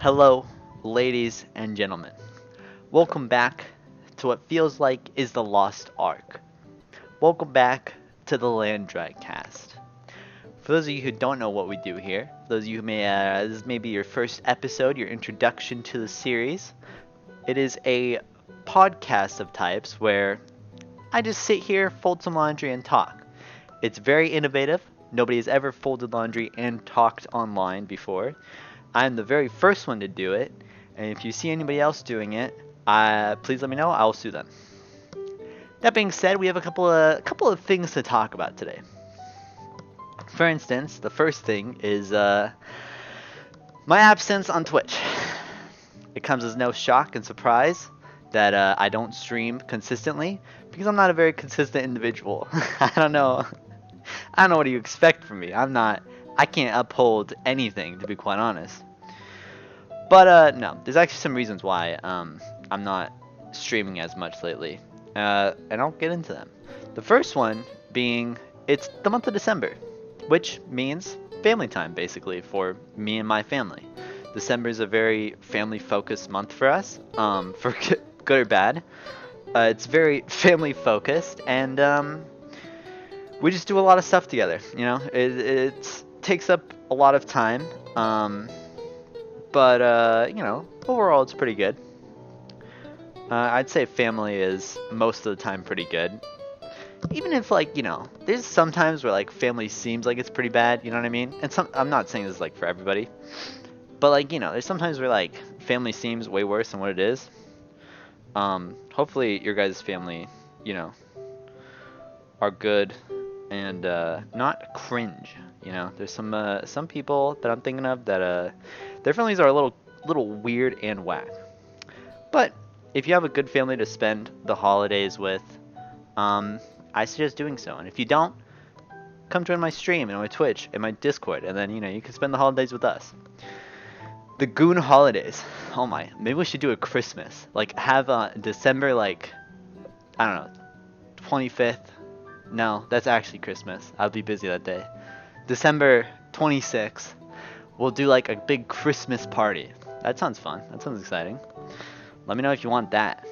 Hello, ladies and gentlemen. Welcome back to what feels like is the Lost Ark. Welcome back to the landry cast. For those of you who don't know what we do here, those of you who this may be your first episode, your introduction to the series, it is a podcast of types where I just sit here, fold some laundry, and talk. It's very innovative. Nobody has ever folded laundry and talked online before. I'm the very first one to do it, and if you see anybody else doing it, please let me know. I'll sue them. That being said, we have a couple of things to talk about today. For instance, the first thing is my absence on Twitch. It comes as no shock and surprise that I don't stream consistently because I'm not a very consistent individual. I don't know what you expect from me. I can't uphold anything, to be quite honest. But no, there's actually some reasons why I'm not streaming as much lately, and I'll get into them. The first one being it's the month of December, which means family time basically for me and my family. December is a very family-focused month for us, for good or bad. It's very family-focused, and we just do a lot of stuff together. You know, it takes up a lot of time. But you know, overall it's pretty good. I'd say family is most of the time pretty good. Even if there's some times where family seems like it's pretty bad, you know what I mean? And I'm not saying this for everybody, but there's sometimes where family seems way worse than what it is. Hopefully your guys' family, are good and not cringe. There's some people that I'm thinking of that their families are a little weird and whack. But if you have a good family to spend the holidays with, I suggest doing so. And if you don't, come join my stream and my Twitch and my Discord, and then you can spend the holidays with us. The Goon holidays. Oh my, maybe we should do a Christmas. Have December I don't know, 25th. No, that's actually Christmas. I'll be busy that day. December 26th. We'll do a big Christmas party. That sounds fun. That sounds exciting. Let me know if you want that.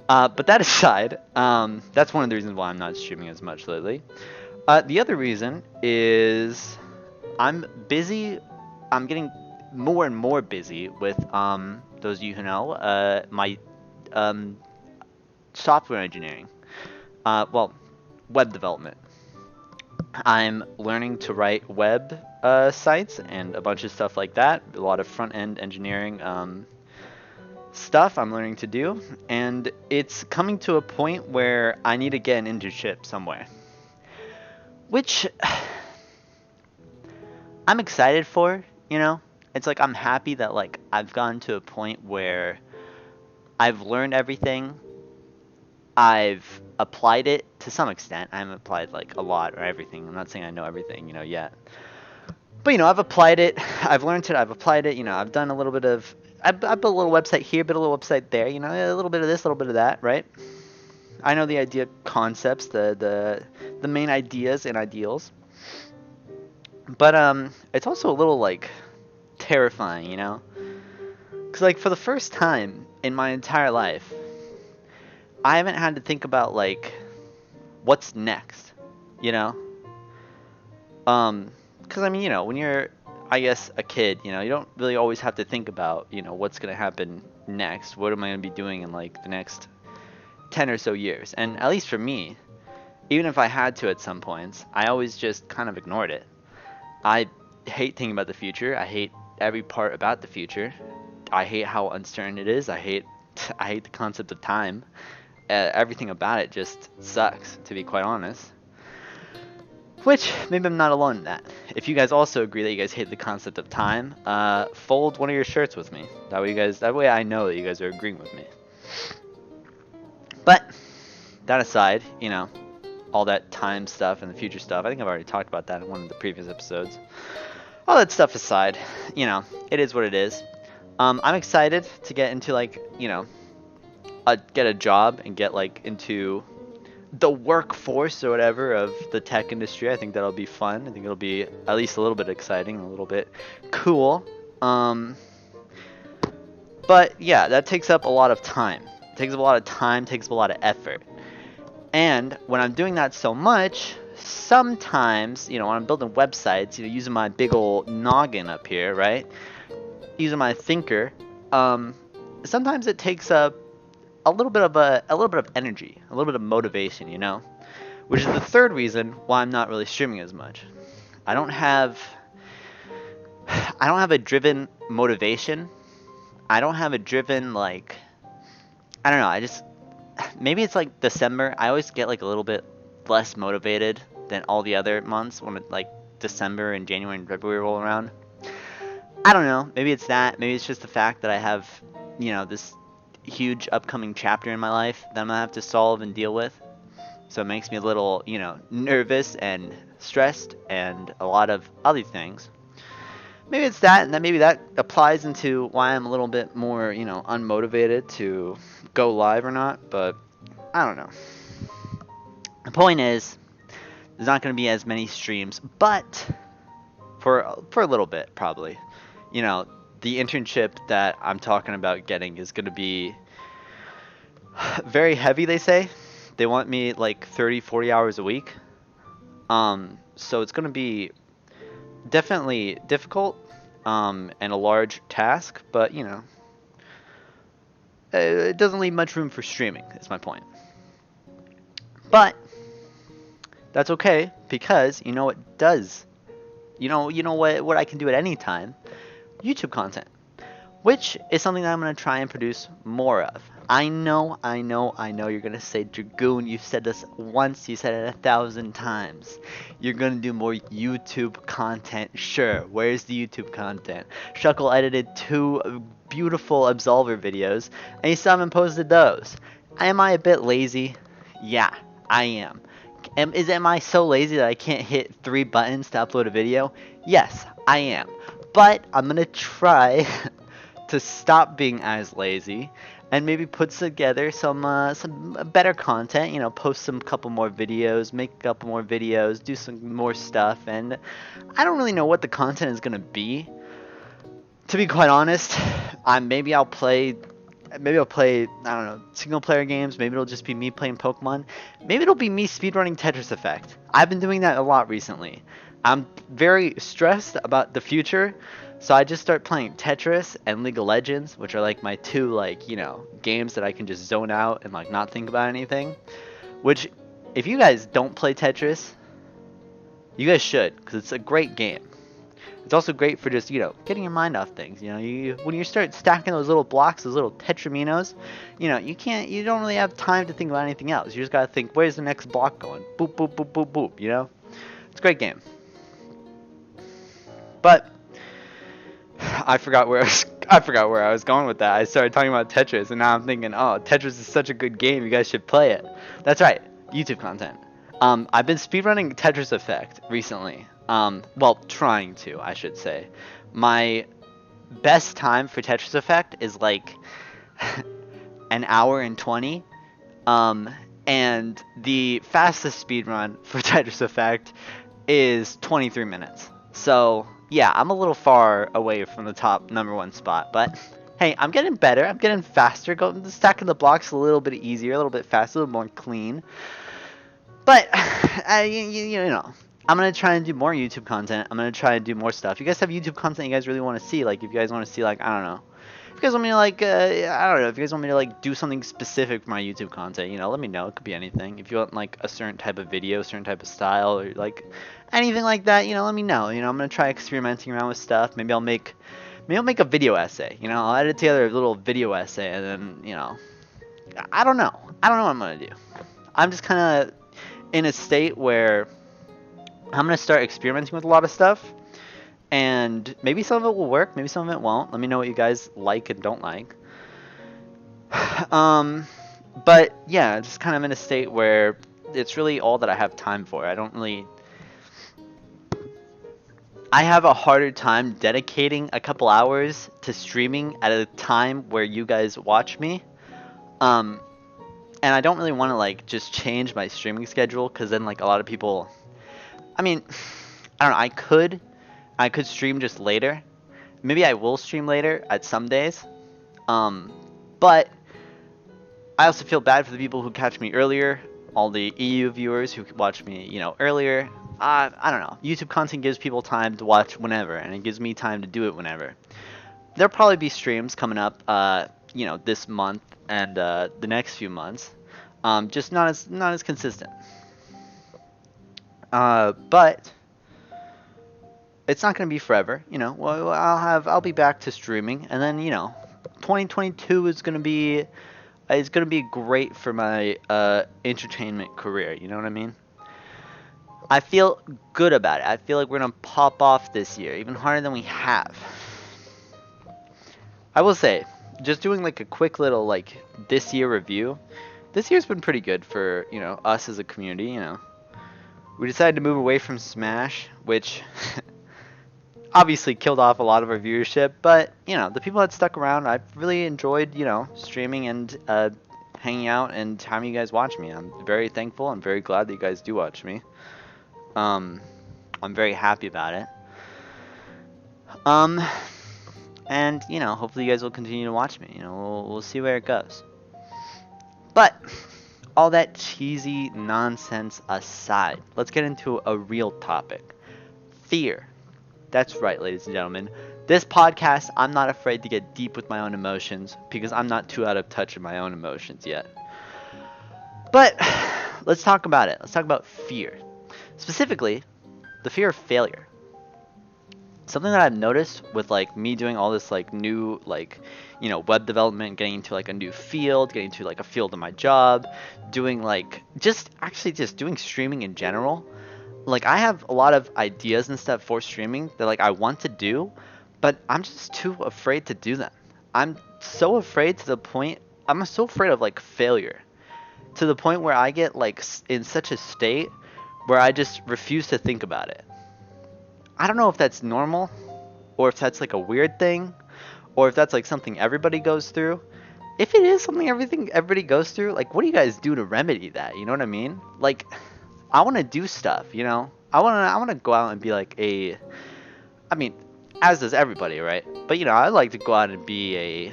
But that aside, that's one of the reasons why I'm not streaming as much lately. The other reason is I'm busy. I'm getting more and more busy with those of you who know my software engineering. Web development. I'm learning to write web sites and a bunch of stuff like that. A lot of front-end engineering stuff I'm learning to do, and it's coming to a point where I need to get an internship somewhere, which I'm excited for. It's I'm happy that I've gotten to a point where I've learned everything. I've applied it to some extent. I haven't applied a lot or everything. I'm not saying I know everything, yet. But I've applied it. I've learned it. I've applied it. I've done a little bit of. I built a little website here, built a little website there. A little bit of this, a little bit of that, right? I know the idea concepts, the main ideas and ideals. But it's also a little terrifying, because for the first time in my entire life, I haven't had to think about what's next, because when you're I guess a kid, you don't really always have to think about what's gonna happen next. What am I gonna be doing in the next 10 or so years? And at least for me, even if I had to at some points, I always just kind of ignored it. I hate thinking about the future. I hate every part about the future. I hate how uncertain it is. I hate the concept of time. Everything about it just sucks, to be quite honest. Which, maybe I'm not alone in that. If you guys also agree that you guys hate the concept of time, fold one of your shirts with me. That way I know that you guys are agreeing with me. But, that aside, all that time stuff and the future stuff, I think I've already talked about that in one of the previous episodes. All that stuff aside, it is what it is. I'm excited to get into get a job and get into the workforce or whatever of the tech industry. I think that'll be fun. I think it'll be at least a little bit exciting, a little bit cool. But yeah, that takes up a lot of time. It takes up a lot of time, takes up a lot of effort. And when I'm doing that so much, sometimes, when I'm building websites, using my big old noggin up here, right? Using my thinker, sometimes it takes up a little bit of energy, a little bit of motivation, which is the third reason why I'm not really streaming as much. I don't have I don't have a driven motivation. I don't have a driven like I don't know, I just maybe it's like December. I always get like a little bit less motivated than all the other months when like December and January and February roll around. I don't know. Maybe it's that. Maybe it's just the fact that I have, this huge upcoming chapter in my life that I'm gonna have to solve and deal with. So it makes me a little, nervous and stressed and a lot of other things. Maybe it's that, and then maybe that applies into why I'm a little bit more, unmotivated to go live or not, but I don't know. The point is, there's not going to be as many streams, but for a little bit, probably. The internship that I'm talking about getting is going to be very heavy, they say. They want me like 30, 40 hours a week. So it's going to be definitely difficult and a large task, but it doesn't leave much room for streaming, is my point. But that's okay, because it does. What I can do at any time? YouTube content, which is something that I'm going to try and produce more of. I know you're going to say, Dragoon, you've said this once, you said it 1,000 times. You're going to do more YouTube content. Sure, where's the YouTube content? Shuckle edited 2 beautiful Absolver videos, and you still haven't posted those. Am I a bit lazy? Yeah, I am. Am I so lazy that I can't hit 3 buttons to upload a video? Yes, I am. But I'm going to try to stop being as lazy and maybe put together some better content, post some couple more videos, make a couple more videos, do some more stuff, and I don't really know what the content is going to be. To be quite honest, maybe I'll play, I don't know, single player games. Maybe it'll just be me playing Pokemon. Maybe it'll be me speedrunning Tetris Effect. I've been doing that a lot recently. I'm very stressed about the future, so I just start playing Tetris and League of Legends, which are like my 2 games that I can just zone out and like not think about anything. Which, if you guys don't play Tetris, you guys should, because it's a great game. It's also great for just, getting your mind off things. When you start stacking those little blocks, those little tetraminos, you don't really have time to think about anything else. You just gotta think, where's the next block going? Boop, boop, boop, boop, boop, It's a great game. But I forgot where I was going with that. I started talking about Tetris, and now I'm thinking, oh, Tetris is such a good game. You guys should play it. That's right, YouTube content. I've been speedrunning Tetris Effect recently. Well, trying to, I should say. My best time for Tetris Effect is like an hour and 20. And the fastest speedrun for Tetris Effect is 23 minutes. So, yeah, I'm a little far away from the top #1 spot, but hey, I'm getting better. I'm getting faster. Stacking the blocks a little bit easier, a little bit faster, a little more clean. But, I'm going to try and do more YouTube content. I'm going to try and do more stuff. If you guys have YouTube content you guys really want to see, like, if you guys want to see, like, I don't know. If you guys want me to, like, I don't know. If you guys want me to, like, do something specific for my YouTube content, let me know. It could be anything. If you want, like, a certain type of video, certain type of style, or, like, anything like that, let me know. I'm going to try experimenting around with stuff. Maybe I'll make a video essay. I'll edit together a little video essay, and then, I don't know. I don't know what I'm going to do. I'm just kind of in a state where I'm going to start experimenting with a lot of stuff, and maybe some of it will work, maybe some of it won't. Let me know what you guys like and don't like. But yeah, just kind of in a state where it's really all that I have time for. I have a harder time dedicating a couple hours to streaming at a time where you guys watch me. And I don't really want to like just change my streaming schedule, because then like a lot of people, I mean, I don't know, I could stream just later. Maybe I will stream later at some days. But I also feel bad for the people who catch me earlier, all the EU viewers who watch me, earlier. I don't know. YouTube content gives people time to watch whenever, and it gives me time to do it whenever. There'll probably be streams coming up, this month and the next few months. Just not as consistent. But it's not gonna be forever. Well, I'll be back to streaming, and then 2022 is gonna be great for my entertainment career. You know what I mean? I feel good about it. I feel like we're gonna pop off this year, even harder than we have. I will say, just doing like a quick little like this year review. This year's been pretty good for us as a community. We decided to move away from Smash, which obviously killed off a lot of our viewership. But the people that stuck around, I've really enjoyed streaming and hanging out and having you guys watch me. I'm very thankful. I'm very glad that you guys do watch me. I'm very happy about it. And hopefully you guys will continue to watch me. We'll see where it goes. But all that cheesy nonsense aside, let's get into a real topic. Fear. That's right, ladies and gentlemen. This podcast, I'm not afraid to get deep with my own emotions because I'm not too out of touch with my own emotions yet. But let's talk about it. Let's talk about fear. Specifically, the fear of failure. Something that I've noticed with like me doing all this like new web development, getting into like a new field, getting into like a field of my job, doing like just doing streaming in general. Like I have a lot of ideas and stuff for streaming that like I want to do, but I'm just too afraid to do them. I'm so afraid of like failure, to the point where I get like in such a state where I just refuse to think about it. I don't know if that's normal, or if that's like a weird thing, or if that's like something everybody goes through. If it is something everybody goes through, like what do you guys do to remedy that? You know what I mean? Like I want to do stuff, I want to go out and be like as does everybody, right? But I like to go out and be a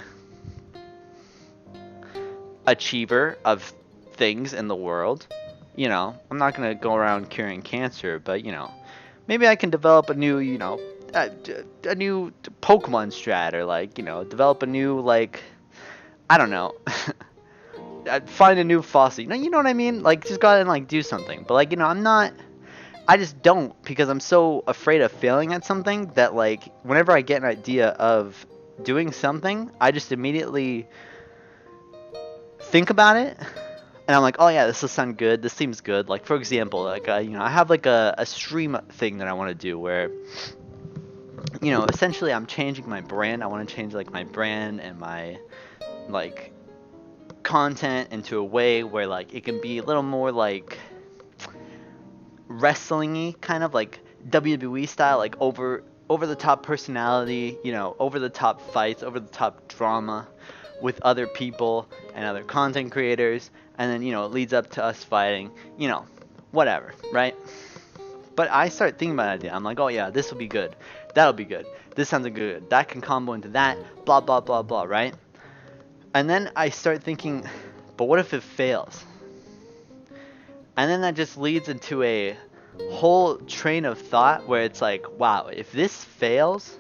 achiever of things in the world. I'm not going to go around curing cancer, but maybe I can develop a new, a new Pokemon strat, or like, develop a new, like, I don't know, find a new fossil. You know what I mean? Like, just go out and like do something. But like, I just don't, because I'm so afraid of failing at something that like, whenever I get an idea of doing something, I just immediately think about it. And I'm like, oh yeah, this will sound good. This seems good. Like for example, like I have like a stream thing that I want to do where, essentially I'm changing my brand. I want to change like my brand and my like content into a way where like it can be a little more like wrestling-y, kind of like WWE style, like over the top personality, over the top fights, over the top drama with other people and other content creators. And then, it leads up to us fighting, whatever, right? But I start thinking about an idea. I'm like, oh yeah, this will be good. That'll be good. This sounds good. That can combo into that, blah, blah, blah, blah, right? And then I start thinking, but what if it fails? And then that just leads into a whole train of thought where it's like, wow, if this fails,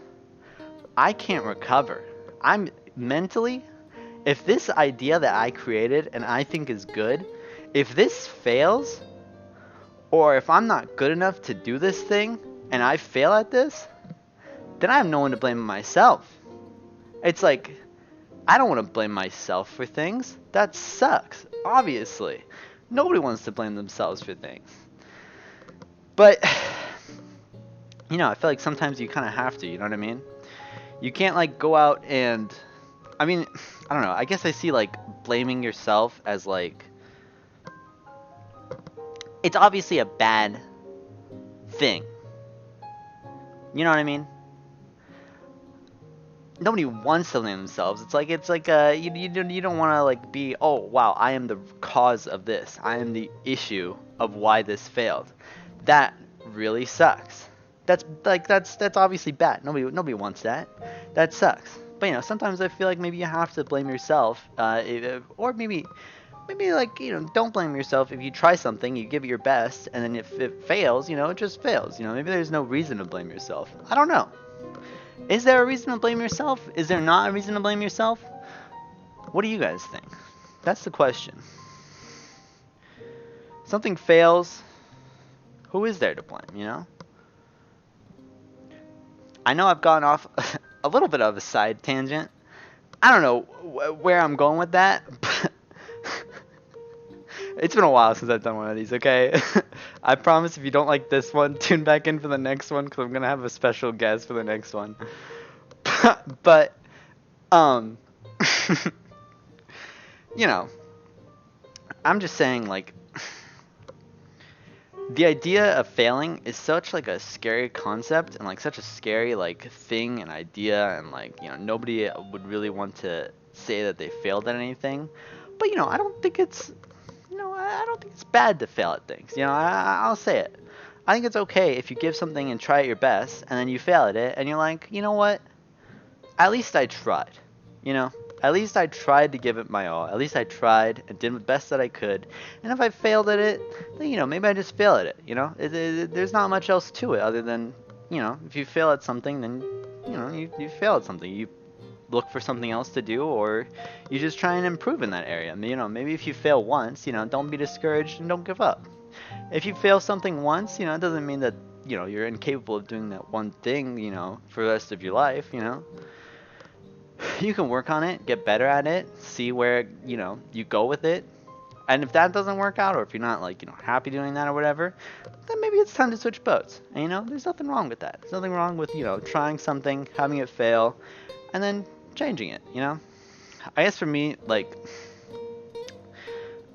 I can't recover. I'm mentally... If this idea that I created and I think is good, if this fails, or if I'm not good enough to do this thing and I fail at this, then I have no one to blame but myself. It's like, I don't want to blame myself for things. That sucks, obviously. Nobody wants to blame themselves for things. But, I feel like sometimes you kind of have to, you know what I mean? You can't like go out and... I don't know. I guess I see like blaming yourself as like, it's obviously a bad thing. You know what I mean? Nobody wants to blame themselves. It's like you don't want to like be, oh wow, I am the cause of this. I am the issue of why this failed. That really sucks. That's obviously bad. Nobody wants that. That sucks. But sometimes I feel like maybe you have to blame yourself, or maybe like don't blame yourself. If you try something, you give it your best, and then if it fails, it just fails. Maybe there's no reason to blame yourself. I don't know. Is there a reason to blame yourself? Is there not a reason to blame yourself? What do you guys think? That's the question. Something fails, who is there to blame? I know I've gone off a little bit of a side tangent. I don't know where I'm going with that, but it's been a while since I've done one of these, okay? I promise if you don't like this one, tune back in for the next one, because I'm going to have a special guest for the next one. But, I'm just saying, like, the idea of failing is such, like, a scary concept, and, like, such a scary, like, thing and idea, and, like, nobody would really want to say that they failed at anything. But, I don't think it's... I don't think it's bad to fail at things. I'll say it. I think it's okay if you give something and try it your best, and then you fail at it, and you're like, you know what? At least I tried. At least I tried to give it my all. At least I tried and did the best that I could. And if I failed at it, then, maybe I just fail at it. There's not much else to it other than, if you fail at something, then, you fail at something. You look for something else to do, or you just try and improve in that area. Maybe if you fail once, don't be discouraged and don't give up. If you fail something once, it doesn't mean that, you're incapable of doing that one thing, for the rest of your life, You can work on it, get better at it, see where, you go with it. And if that doesn't work out, or if you're not, like, happy doing that or whatever, then maybe it's time to switch boats. And, there's nothing wrong with that. There's nothing wrong with, trying something, having it fail, and then changing it, I guess for me, like,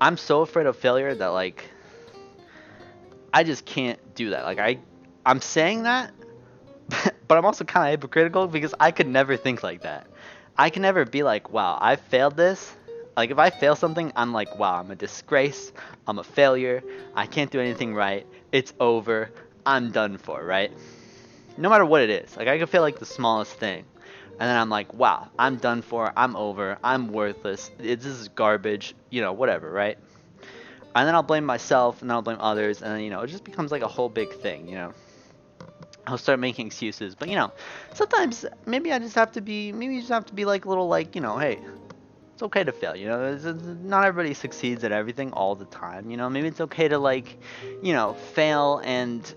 I'm so afraid of failure that, like, I just can't do that. Like, I'm saying that, but I'm also kind of hypocritical because I could never think like that. I can never be like, wow, I failed this. Like, if I fail something, I'm like, wow, I'm a disgrace. I'm a failure. I can't do anything right. It's over. I'm done for, right? No matter what it is. Like, I can fail, like, the smallest thing. And then I'm like, wow, I'm done for, I'm over, I'm worthless, this is garbage, whatever, right? And then I'll blame myself, and then I'll blame others, and then, it just becomes like a whole big thing, I'll start making excuses, but, sometimes maybe you just have to be like little, like, hey, it's okay to fail, not everybody succeeds at everything all the time, maybe it's okay to, like, fail and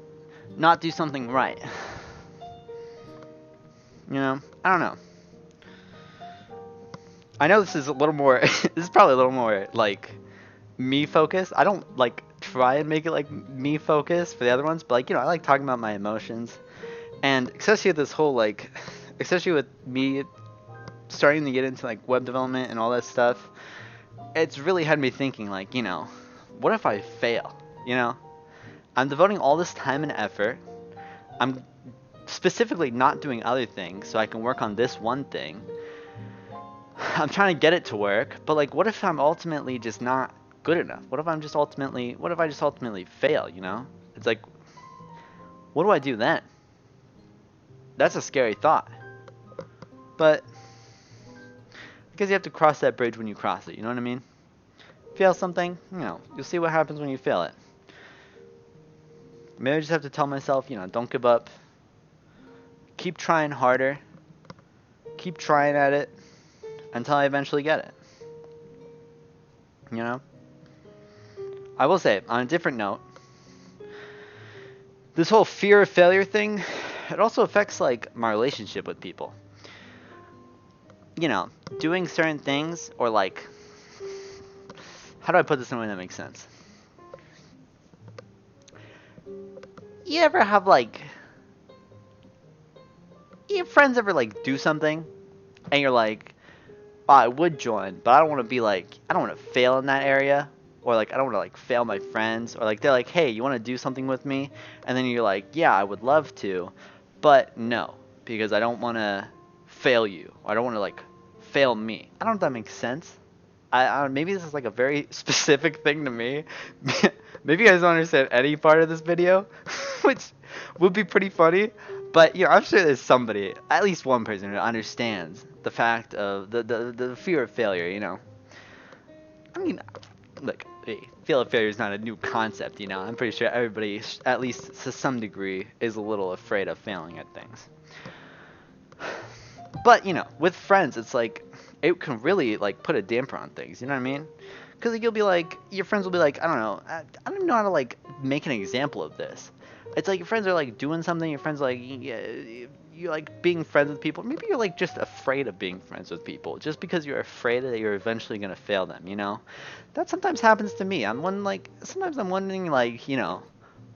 not do something right. I don't know. I know this is a little more, this is probably a little more, like, me focused. I don't, like, try and make it, like, me focused for the other ones, but, like, I like talking about my emotions. And especially with this whole, like, especially with me starting to get into, like, web development and all that stuff, it's really had me thinking, like, what if I fail? I'm devoting all this time and effort. I'm specifically not doing other things so I can work on this one thing. I'm trying to get it to work, but, like, what if I'm ultimately just not good enough? What if I just ultimately fail, It's like, what do I do then? That's a scary thought. But because you have to cross that bridge when you cross it, you know what I mean? Fail something, you'll see what happens when you fail it. Maybe I just have to tell myself, don't give up. Keep trying harder. Keep trying at it until I eventually get it. I will say, on a different note, this whole fear of failure thing, it also affects, like, my relationship with people. Doing certain things, or, like, how do I put this in a way that makes sense? You ever have, like, your friends ever, like, do something, and you're like, oh, I would join, but I don't want to be, like, I don't want to fail in that area, or, like, I don't want to, like, fail my friends, or, like, they're like, hey, you want to do something with me? And then you're like, yeah, I would love to, but no, because I don't want to fail you, or I don't want to, like, fail me. I don't know if that makes sense. Maybe this is, like, a very specific thing to me. Maybe you guys don't understand any part of this video, which would be pretty funny. But I'm sure there's somebody, at least one person, who understands the fact of the fear of failure. I mean, look, hey, fear of failure is not a new concept. I'm pretty sure everybody, at least to some degree, is a little afraid of failing at things. But with friends, it's like it can really like put a damper on things. You know what I mean? Because you'll be like, your friends will be like, I don't know, I don't even know how to like make an example of this. It's like your friends are like doing something. Your friends like, yeah, you like being friends with people. Maybe you're like just afraid of being friends with people, just because you're afraid that you're eventually gonna fail them. That sometimes happens to me. Sometimes I'm wondering like,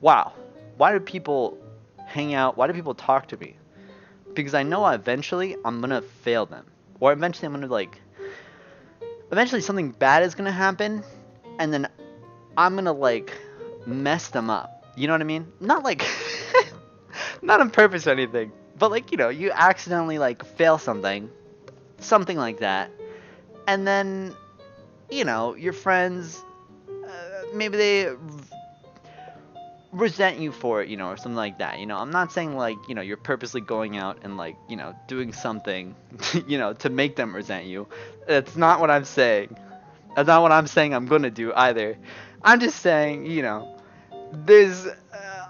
wow, why do people hang out? Why do people talk to me? Because I know eventually I'm gonna fail them, or eventually I'm gonna like, eventually something bad is gonna happen, and then I'm gonna like mess them up. You know what I mean? Not like, not on purpose or anything, but like you accidentally like fail something like that, and then your friends, maybe they resent you for it, or something like that. I'm not saying like, you're purposely going out and like, doing something, to make them resent you. That's not what I'm saying. That's not what I'm saying I'm gonna do either. I'm just saying, there's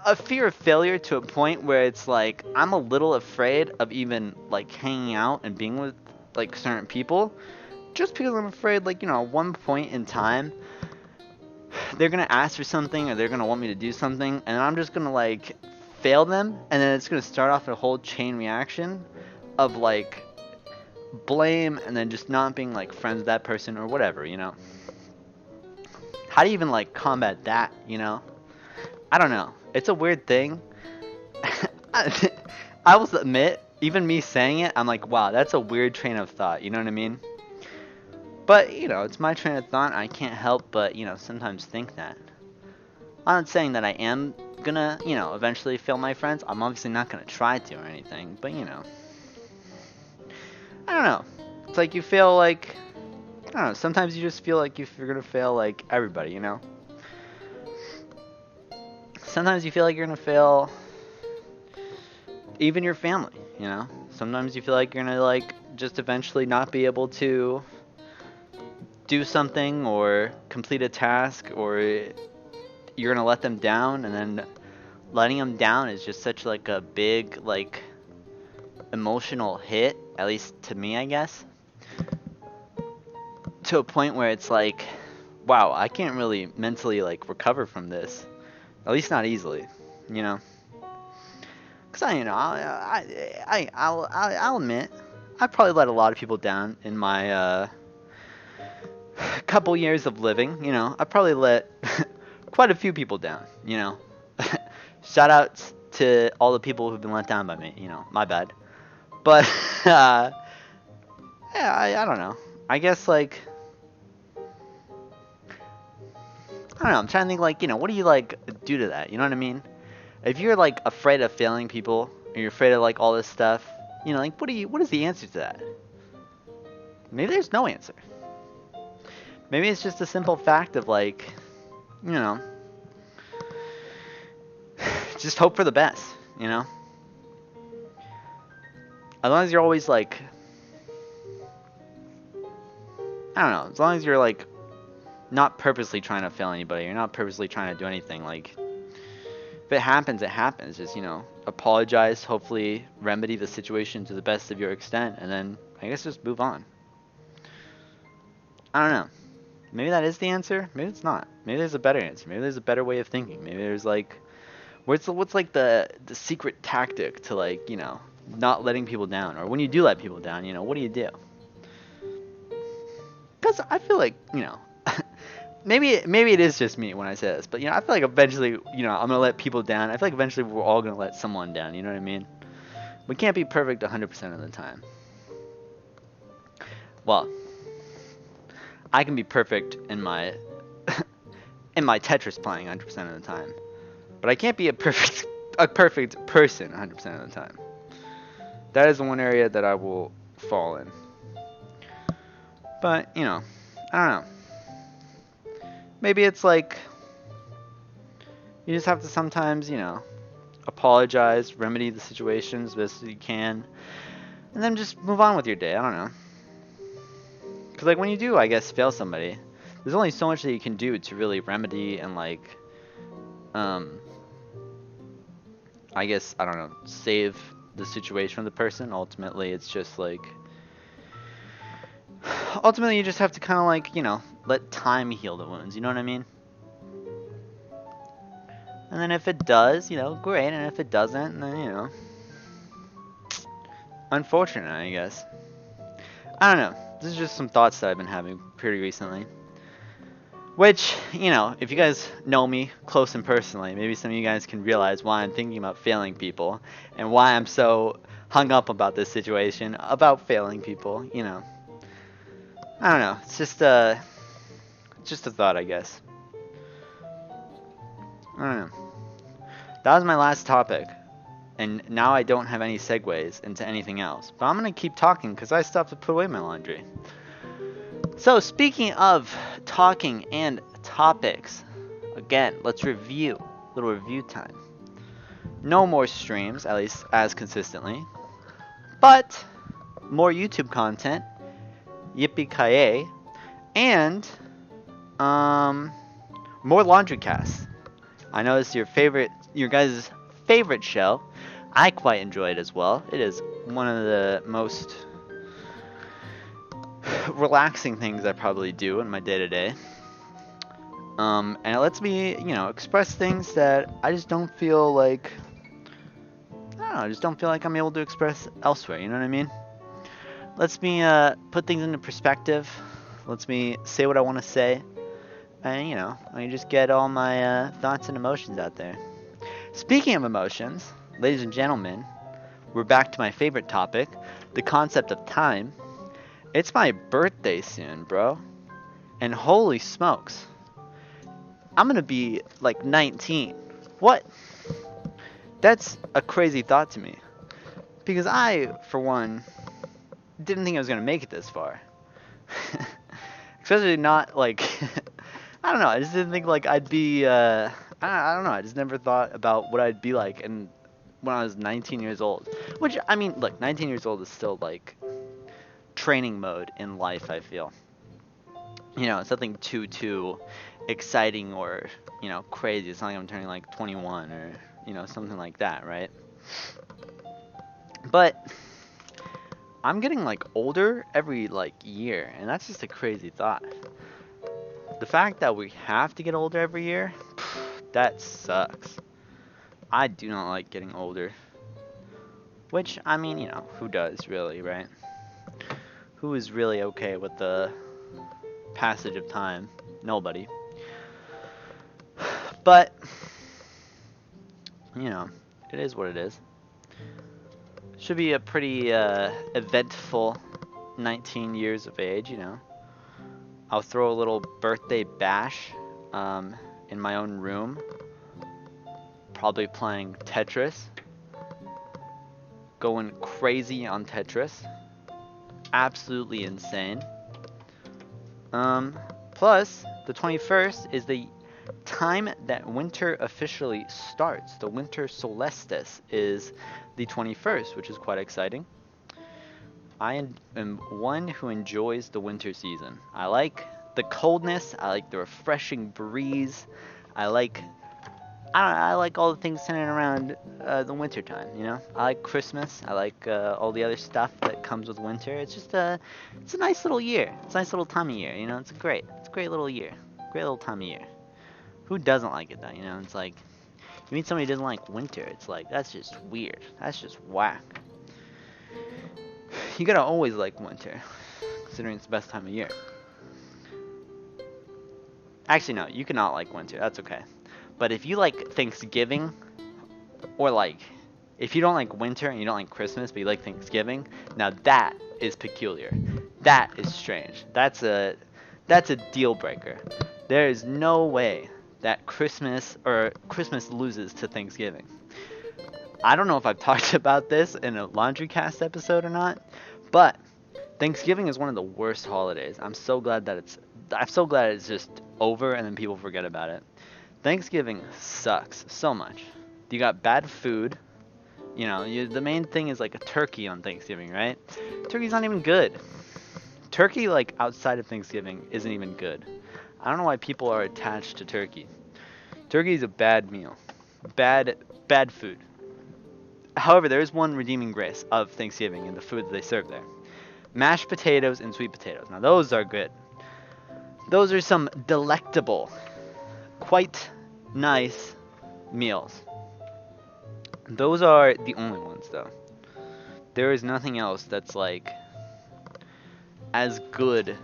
a fear of failure to a point where it's like, I'm a little afraid of even like hanging out and being with like certain people, just because I'm afraid like, at one point in time, they're gonna ask for something or they're gonna want me to do something, and I'm just gonna like fail them, and then it's gonna start off a whole chain reaction of like blame, and then just not being like friends with that person or whatever. How do you even like combat that? I don't know. It's a weird thing. I will admit, even me saying it, I'm like, wow, that's a weird train of thought. You know what I mean? But, it's my train of thought. I can't help but, sometimes think that. I'm not saying that I am gonna, eventually fail my friends. I'm obviously not gonna try to or anything, but, I don't know. It's like you feel like, I don't know, sometimes you just feel like you're gonna fail, like, everybody, Sometimes you feel like you're gonna fail even your family, Sometimes you feel like you're gonna, like, just eventually not be able to do something or complete a task, or you're gonna let them down, and then letting them down is just such like a big like emotional hit, at least to me, I guess, to a point where it's like, wow, I can't really mentally like recover from this, at least not easily, because I'll admit I probably let a lot of people down in my couple years of living. I probably let quite a few people down. Shout outs to all the people who've been let down by me. My bad. But yeah, I don't know. I guess like, I don't know. I'm trying to think like, what do you like do to that? You know what I mean? If you're like afraid of failing people, or you're afraid of like all this stuff, like what is the answer to that? Maybe there's no answer. Maybe it's just a simple fact of like, just hope for the best, As long as you're always like, I don't know, as long as you're like not purposely trying to fail anybody, you're not purposely trying to do anything, like, if it happens, it happens. Just, apologize, hopefully remedy the situation to the best of your extent, and then I guess just move on. I don't know. Maybe that is the answer. Maybe it's not. Maybe there's a better answer. Maybe there's a better way of thinking. Maybe there's like, what's like the secret tactic to like, not letting people down, or when you do let people down, what do you do? Because I feel like, maybe it is just me when I say this, but I feel like eventually, I'm gonna let people down. I feel like eventually we're all gonna let someone down. You know what I mean? We can't be perfect 100% of the time. Well, I can be perfect in my in my Tetris playing 100% of the time, but I can't be a perfect person 100% of the time. That is the one area that I will fall in. But I don't know. Maybe it's like you just have to sometimes, apologize, remedy the situation as best as you can, and then just move on with your day. I don't know. Because, like, when you do, I guess, fail somebody, there's only so much that you can do to really remedy and, like, um, I guess, I don't know, save the situation of the person. Ultimately, it's just, like, ultimately, you just have to kind of, like, let time heal the wounds. You know what I mean? And then if it does, great. And if it doesn't, then, unfortunate, I guess. I don't know. This is just some thoughts that I've been having pretty recently. Which, if you guys know me close and personally, maybe some of you guys can realize why I'm thinking about failing people and why I'm so hung up about this situation, about failing people, I don't know. It's just a thought, I guess. I don't know. That was my last topic. And now I don't have any segues into anything else. But I'm going to keep talking because I still have to put away my laundry. So, speaking of talking and topics, again, let's review. A little review time. No more streams, at least as consistently. But more YouTube content. Yippee-ki-yay. And more laundry casts. I know it's your guys' favorite show. I quite enjoy it as well. It is one of the most relaxing things I probably do in my day-to-day. And it lets me, express things that I just don't feel like, I just don't feel like I'm able to express elsewhere, you know what I mean? Lets me put things into perspective. Lets me say what I want to say. And, I just get all my thoughts and emotions out there. Speaking of emotions, ladies and gentlemen, we're back to my favorite topic, the concept of time. It's my birthday soon, bro. And holy smokes. I'm gonna be like 19. What? That's a crazy thought to me. Because I, for one, didn't think I was gonna make it this far. Especially not like, I don't know, I just didn't think like I'd be, I don't know, I just never thought about what I'd be like when I was 19 years old. Which, I mean, look, 19 years old is still like training mode in life, I feel. It's nothing too exciting or, crazy. It's not like I'm turning like 21 or, something like that, right? But I'm getting like older every like year, and that's just a crazy thought. The fact that we have to get older every year, that sucks. I do not like getting older. Which, I mean, who does really, right? Who is really okay with the passage of time? Nobody. But, it is what it is. Should be a pretty eventful 19 years of age, I'll throw a little birthday bash in my own room. Probably playing Tetris. Going crazy on Tetris. Absolutely insane. Plus, the 21st is the time that winter officially starts. The winter solstice is the 21st, which is quite exciting. I am one who enjoys the winter season. I like the coldness. I like the refreshing breeze. I like all the things centered around the winter time. I like Christmas. I like all the other stuff that comes with winter. It's just it's a nice little year. It's a nice little time of year. It's a great little year. Great little time of year. Who doesn't like it though? It's like, you meet somebody who doesn't like winter. It's like, that's just weird. That's just whack. You gotta always like winter, considering it's the best time of year. Actually, no, you cannot like winter. That's okay. But if you like Thanksgiving, or like, if you don't like winter and you don't like Christmas, but you like Thanksgiving, now that is peculiar. That is strange. That's a deal breaker. There is no way that Christmas loses to Thanksgiving. I don't know if I've talked about this in a laundry cast episode or not, but Thanksgiving is one of the worst holidays. I'm so glad it's just over and then people forget about it. Thanksgiving sucks so much. You got bad food. You know, the main thing is like a turkey on Thanksgiving, right? Turkey's not even good. Turkey, like outside of Thanksgiving, isn't even good. I don't know why people are attached to turkey. Turkey is a bad meal. Bad food. However, there is one redeeming grace of Thanksgiving and the food that they serve there. Mashed potatoes and sweet potatoes. Now those are good. Those are some delectable, quite nice meals. Those are the only ones though. There is nothing else that's like as good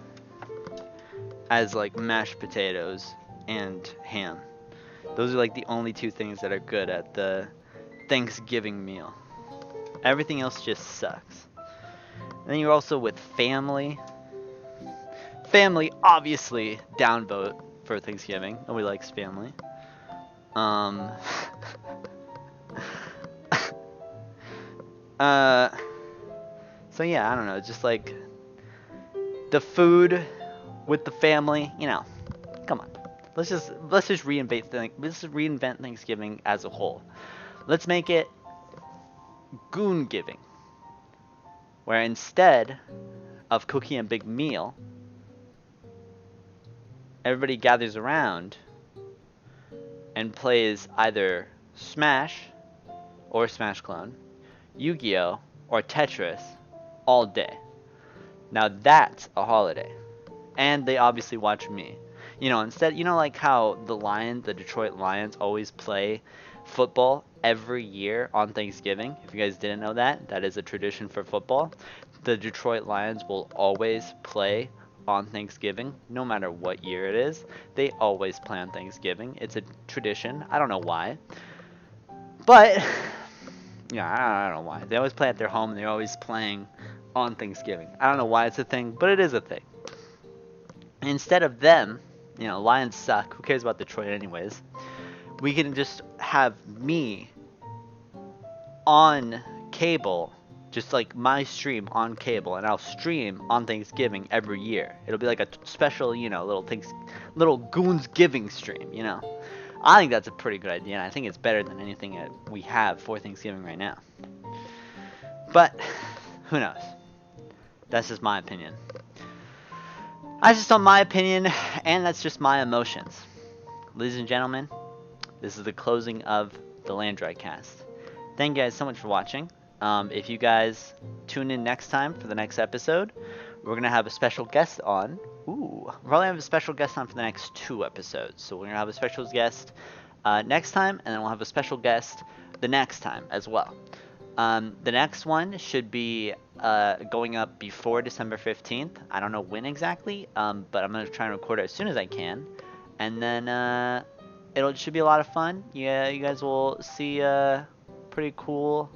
as like mashed potatoes and ham. Those are like the only two things that are good at the Thanksgiving meal. Everything else just sucks. And then you're also with family. Family, obviously, downvote for Thanksgiving. Nobody likes family. So yeah, I don't know. Just like the food with the family, you know. Come on. Let's just reinvent Thanksgiving as a whole. Let's make it goon giving, where instead of cooking a big meal, everybody gathers around and plays either Smash or Smash Clone, Yu-Gi-Oh, or Tetris all day. Now that's a holiday. And they obviously watch me. You know, instead, you know, like how the Detroit Lions always play football every year on Thanksgiving? If you guys didn't know that, that is a tradition for football. The Detroit Lions will always play on Thanksgiving, no matter what year it is. They always play on Thanksgiving. It's a tradition. I don't know why. But, yeah, I don't know why. They always play at their home and they're always playing on Thanksgiving. I don't know why it's a thing, but it is a thing. Instead of them, you know, Lions suck. Who cares about Detroit anyways? We can just have me on cable, just like my stream on cable, and I'll stream on Thanksgiving every year. It'll be like a special, you know, little Goons Giving stream, you know. I think that's a pretty good idea, and I think it's better than anything that we have for Thanksgiving right now. But, who knows? That's just my opinion. That's just on my opinion, and that's just my emotions. Ladies and gentlemen, this is the closing of the Landry cast. Thank you guys so much for watching. If you guys tune in next time for the next episode, we're going to have a special guest on. Ooh, we're probably going to have a special guest on for the next 2 episodes. So we're going to have a special guest next time, and then we'll have a special guest the next time as well. The next one should be going up before December 15th. I don't know when exactly, but I'm going to try and record it as soon as I can. And then it should be a lot of fun. Yeah, you guys will see a pretty cool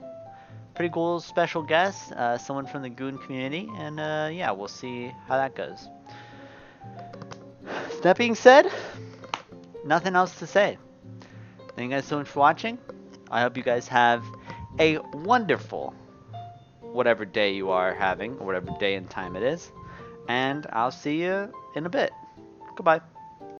special guest, someone from the Goon community. And yeah, we'll see how that goes. That being said, nothing else to say. Thank you guys so much for watching. I hope you guys have a wonderful whatever day you are having, or whatever day and time it is. And I'll see you in a bit. Goodbye.